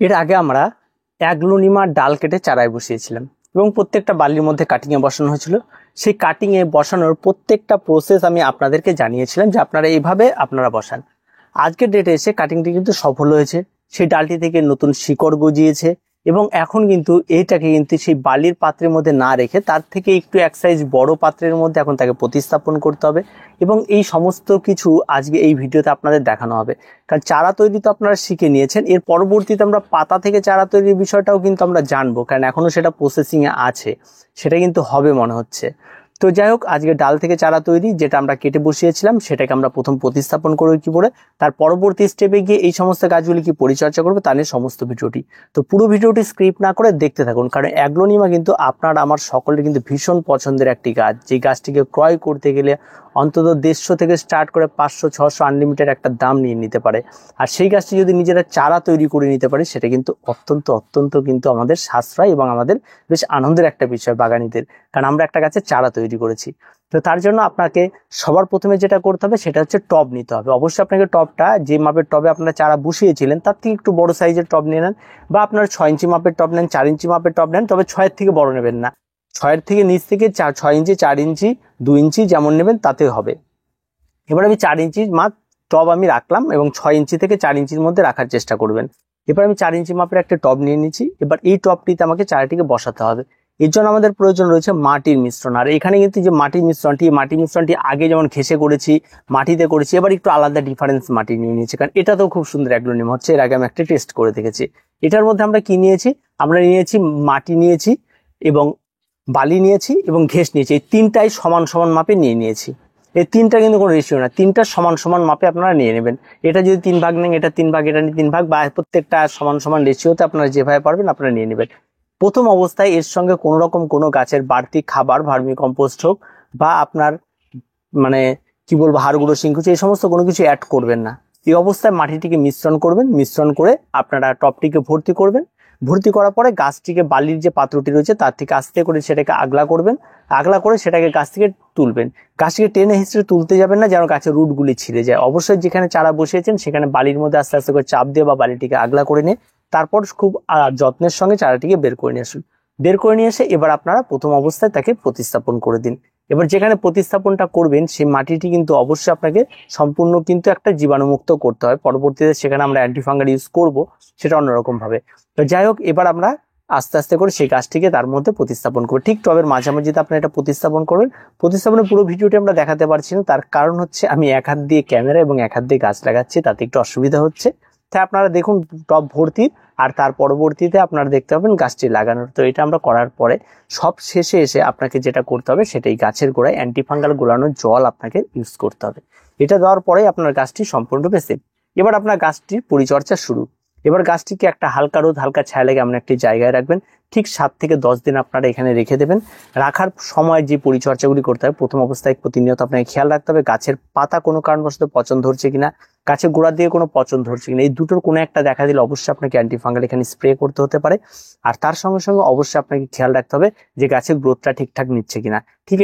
এর আগে আমরা অ্যাগ্লোনিমার ডাল কেটে চারায় বসিয়েছিলাম এবং প্রত্যেকটা বালির মধ্যে কাটিংয়ে বসানো হয়েছিল। সেই কাটিংয়ে বসানোর প্রত্যেকটা প্রসেস আমি আপনাদেরকে জানিয়েছিলাম যে আপনারা এইভাবে আপনারা বসান। আজকের ডেটে এসে কাটিংটি কিন্তু সফল হয়েছে, সেই ডালটি থেকে নতুন শিকড় গজিয়েছে এবং এখন কিন্তু এইটাকে কিন্তু সেই বালির পাত্রের মধ্যে না রেখে তার থেকে একটু এক সাইজ বড় পাত্রের মধ্যে এখন তাকে প্রতিস্থাপন করতে হবে এবং এই সমস্ত কিছু আজকে এই ভিডিওতে আপনাদের দেখানো হবে। কারণ চারা তৈরি তো আপনারা শিখে নিয়েছেন, এর পরবর্তীতে আমরা পাতা থেকে চারা তৈরির বিষয়টাও কিন্তু আমরা জানবো, কারণ এখনো সেটা প্রসেসিংয়ে আছে, সেটা কিন্তু হবে মনে হচ্ছে। তো যাই হোক, আজকে ডাল থেকে চারা তৈরি যেটা আমরা কেটে বসিয়েছিলাম সেটাকে আমরা প্রথম প্রতিস্থাপন করবো কি করে, তার পরবর্তী স্টেপে গিয়ে এই সমস্ত গাছগুলি কি পরিচর্যা করবো তা নিয়ে সমস্ত ভিডিওটি। তো পুরো ভিডিওটি স্ক্রিপ্ট না করে দেখতে থাকুন, কারণ অ্যাগ্লোনিমা কিন্তু আপনার আমার সকলের কিন্তু ভীষণ পছন্দের একটি গাছ, যে গাছটিকে ক্রয় করতে গেলে অন্তত 150 থেকে স্টার্ট করে 500-600 আনলিমিটেড একটা দাম নিয়ে নিতে পারে। আর সেই গাছটি যদি নিজেরা চারা তৈরি করে নিতে পারি সেটা কিন্তু অত্যন্ত কিন্তু আমাদের সাশ্রয় এবং আমাদের বেশ আনন্দের একটা বিষয় বাগানীদের, কারণ আমরা একটা গাছের চারা তৈরি করেছি। তো তার জন্য আপনাকে সবার প্রথমে যেটা করতে হবে সেটা হচ্ছে টব নিতে হবে। অবশ্যই আপনাকে টবটা যে মাপের টবে আপনারা চারা বসিয়েছিলেন তার থেকে একটু বড় সাইজের টব নিয়ে নেন, বা আপনার 6 ইঞ্চি মাপের টব নেন, 4 ইঞ্চি মাপের টব নেন, তবে 6 থেকে বড় নেবেন না। 6 থেকে নিচ থেকে 6 ইঞ্চি, 4 ইঞ্চি, 2 ইঞ্চি যেমন নেবেন তাতে হবে। এবার আমি 4 ইঞ্চি মাপ টব আমি রাখলাম এবং 6 ইঞ্চি থেকে 4 ইঞ্চির মধ্যে রাখার চেষ্টা করবেন। এবার আমি 4 ইঞ্চি মাপের একটা টব নিয়ে নিচ্ছি। এবার এই টবটিতে আমাকে চারাটিকে বসাতে হবে। এর জন্য আমাদের প্রয়োজন রয়েছে মাটির মিশ্রণ। আর এখানে কিন্তু যে মাটির মিশ্রণটি আগে যেমন ঘেঁষে করেছি, মাটিতে করেছি, এবার একটু আলাদা ডিফারেন্স মাটি নিয়ে নিয়েছি, কারণ এটা তো খুব সুন্দর অ্যাগ্লোনিমা হচ্ছে। এর আগে আমি একটা টেস্ট করে দেখেছি। এটার মধ্যে আমরা কি নিয়েছি, আমরা নিয়েছি মাটি নিয়েছি এবং বালি নিয়েছি এবং ঘেঁষ নিয়েছি, এই তিনটাই সমান সমান মাপে নিয়ে নিয়েছি। এই তিনটা কিন্তু কোনো রেশিও না, তিনটা সমান সমান মাপে আপনারা নিয়ে নেবেন। এটা যদি 3 ভাগ নেন, এটা 3 ভাগ, এটা 3 ভাগ, বা প্রত্যেকটা সমান সমান রেশিওতে আপনারা যেভাবে পারবেন আপনারা নিয়ে নেবেন। প্রথম অবস্থায় এর সঙ্গে কোনো রকম কোনো গাছের বাড়তি খাবার, ভার্মি কম্পোস্ট হোক বা আপনার মানে কি বলবো হাড় গুঁড়ো, শিংকুচি, এই সমস্ত কোনো কিছু অ্যাড করবেন না। এই অবস্থায় মাটিটিকে মিশ্রণ করবেন, মিশ্রণ করে আপনারা টবটিকে ভর্তি করবেন। ভর্তি করার পরে গাছটিকে বালির যে পাত্রটি রয়েছে তার থেকে আস্তে করে সেটাকে আগলা করবেন, আগলা করে সেটাকে গাছ থেকে তুলবেন। গাছটিকে টেনে হিঁচড়ে তুলতে যাবেন না, যেন গাছের রুটগুলি ছিঁড়ে যায়। অবশ্যই যেখানে চারা বসিয়েছেন সেখানে বালির মধ্যে আস্তে আস্তে করে চাপ দিয়ে বা বালিটিকে আগলা করে নিয়ে তারপর খুব যত্নের সঙ্গে চারাটিকে বের করে নিয়ে আসুন। বের করে নিয়ে এসে এবার আপনারা প্রথম অবস্থায় তাকে প্রতিস্থাপন করে দিন। এবার যেখানে প্রতিস্থাপনটা করবেন সেই মাটিটি কিন্তু অবশ্যই আপনাকে সম্পূর্ণ কিন্তু একটা জীবাণুমুক্ত করতে হয়। পরবর্তীতে সেখানে আমরা অ্যান্টিফাঙ্গাল ইউজ করব, সেটা অন্যরকম ভাবে। তো যাই হোক, এবার আমরা আস্তে আস্তে করে সেই গাছটিকে তার মধ্যে প্রতিস্থাপন করবো। ঠিক টবের মাঝামাঝিতে আপনারা এটা প্রতিস্থাপন করবেন। প্রতিস্থাপনের পুরো ভিডিওটি আমরা দেখাতে পারছি না, তার কারণ হচ্ছে আমি এক হাত দিয়ে ক্যামেরা এবং এক হাত দিয়ে গাছ লাগাচ্ছি, তাতে একটু অসুবিধা হচ্ছে। তাই আপনারা দেখুন টব ভর্তি, আর তার পরবর্তীতে আপনারা দেখতে পাবেন গাছটি লাগানোর। তো এটা আমরা করার পরে সব শেষে এসে আপনাকে যেটা করতে হবে সেটাই গাছের গোড়ায় অ্যান্টিফাঙ্গাল গোলানো জল আপনাকে ইউজ করতে হবে। এটা দেওয়ার পরে আপনার গাছটি সম্পূর্ণরূপে সেফ। এবার আপনার গাছটির পরিচর্যা শুরু। এবার গাছটিকে একটা হালকা রোদ, হালকা ছায়া লেগে এমন একটি জায়গায় রাখবেন। ঠিক 7 থেকে 10 দিন আপনারা এখানে রেখে দেবেন। রাখার সময় যে পরিচর্যাগুলি করতে হবে, প্রথম অবস্থায় প্রতিনিয়ত আপনাকে খেয়াল রাখতে হবে গাছের পাতা কোনো কারণবশত পচন ধরছে কিনা, গাছের গোড়া দিয়ে কোনো পচন ধরছে কিনা। এই দুটোর কোনো একটা দেখা দিলে অবশ্যই আপনাকে অ্যান্টিফাঙ্গাল এখানে স্প্রে করতে হতে পারে। আর তার সঙ্গে সঙ্গে অবশ্যই আপনাকে খেয়াল রাখতে হবে যে গাছের গ্রোথটা ঠিকঠাক নিচ্ছে কিনা। ঠিক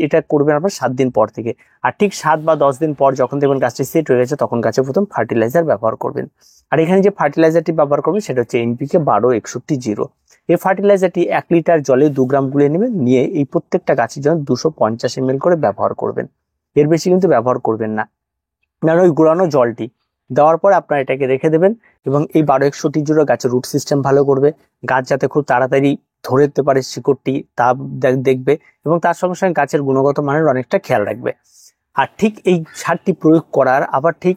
এটা করবেন আপনার 7 দিন পর থেকে। আর ঠিক 7 বা 10 দিন পর যখন দেখবেন গাছটি সেট হয়ে গেছে তখন গাছে প্রথম ফার্টিলাইজার ব্যবহার করবেন। আর এখানে যে ফার্টিলাইজারটি ব্যবহার করবেন সেটা হচ্ছে NPK 1261 এই ফার্টিলাইজারটি 1 লিটার জলে 2 গ্রাম গুলে নেবেন, নিয়ে এই প্রত্যেকটা গাছের জন্য 250 ml করে ব্যবহার করবেন। এর বেশি কিন্তু ব্যবহার করবেন না। ওই গুঁড়ানো জলটি দেওয়ার পর আপনারা এটাকে রেখে দেবেন এবং এই 1261 গাছের রুট সিস্টেম ভালো করবে। গাছ যাতে খুব তাড়াতাড়ি ধরে দিতে পারে শিকড়টি তা দেখবে এবং তার সঙ্গে সঙ্গে গাছের গুণগত মানের অনেকটা খেয়াল রাখবে। আর ঠিক এই সারটি প্রয়োগ করার আবার ঠিক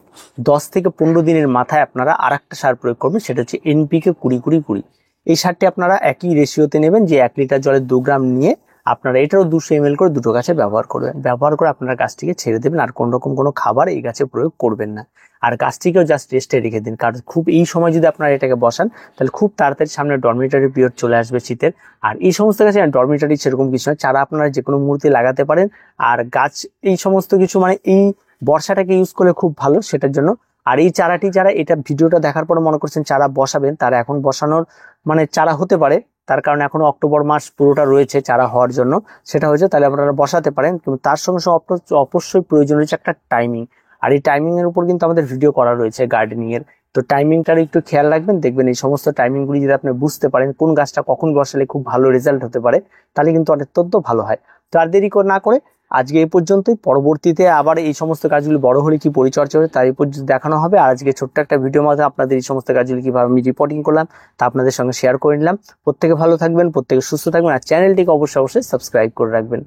10 থেকে 15 দিনের মাথায় আপনারা আর একটা সার প্রয়োগ করবেন, সেটা হচ্ছে NPK 20-20-20। এই সারটি আপনারা একই রেশিওতে নেবেন, যে 1 লিটার জলে 2 গ্রাম নিয়ে আপনারা এটারও 200 ml করে দুটো গাছে ব্যবহার করবেন। ব্যবহার করে আপনারা গাছটিকে ছেড়ে দেবেন, আর কোনো রকম কোনো খাবার এই গাছে প্রয়োগ করবেন না। আর গাছটিকেও জাস্ট রেস্টে রেখে দিন, কারণ খুব এই সময় যদি আপনারা এটাকে বসান তাহলে খুব তাড়াতাড়ি সামনে ডরমিটারি পিরিয়ড চলে আসবে শীতের। আর এই সমস্ত গাছে ডরমিটারি সেরকম কিছু নয়, চারা আপনারা যে কোনো মুহূর্তে লাগাতে পারেন। আর গাছ এই সমস্ত কিছু মানে এই বর্ষাটাকে ইউজ করলে খুব ভালো সেটার জন্য। আর এই চারাটি যারা এটা ভিডিওটা দেখার পর মনে করছেন চারা বসাবেন, তারা এখন বসানোর মানে চারা হতে পারে, তার কারণে এখনো অক্টোবর মাস পুরোটা রয়েছে চারা হওয়ার জন্য, সেটা হয়েছে তাহলে আপনারা বসাতে পারেন। কিন্তু তার সঙ্গে সঙ্গে অবশ্যই প্রয়োজন রয়েছে একটা টাইমিং। আর এই টাইমিং এর উপর কিন্তু আমাদের ভিডিও করা রয়েছে গার্ডেনিং এর, তো টাইমিংটার একটু খেয়াল রাখবেন, দেখবেন এই সমস্ত টাইমিংগুলি যদি আপনি বুঝতে পারেন কোন গাছটা কখন বসালে খুব ভালো রেজাল্ট হতে পারে, তাহলে কিন্তু অত্যন্ত ভালো হয়। তো আর দেরি না করে আজকে এই পর্যন্তই, পরবর্তীতে আবার এই সমস্ত গাছগুলি বড় হলে কি পরিচর্যা হবে তার উপর দেখানো হবে। আর আজকে ছোট্ট একটা ভিডিওর মাধ্যমে আপনাদের এই সমস্ত গাছগুলি কিভাবে আমি রিপোর্টিং করলাম তা আপনাদের সঙ্গে শেয়ার করে নিলাম। প্রত্যেকে ভালো থাকবেন, প্রত্যেকে সুস্থ থাকবেন, আর চ্যানেলটিকে অবশ্যই সাবস্ক্রাইব করে রাখবেন।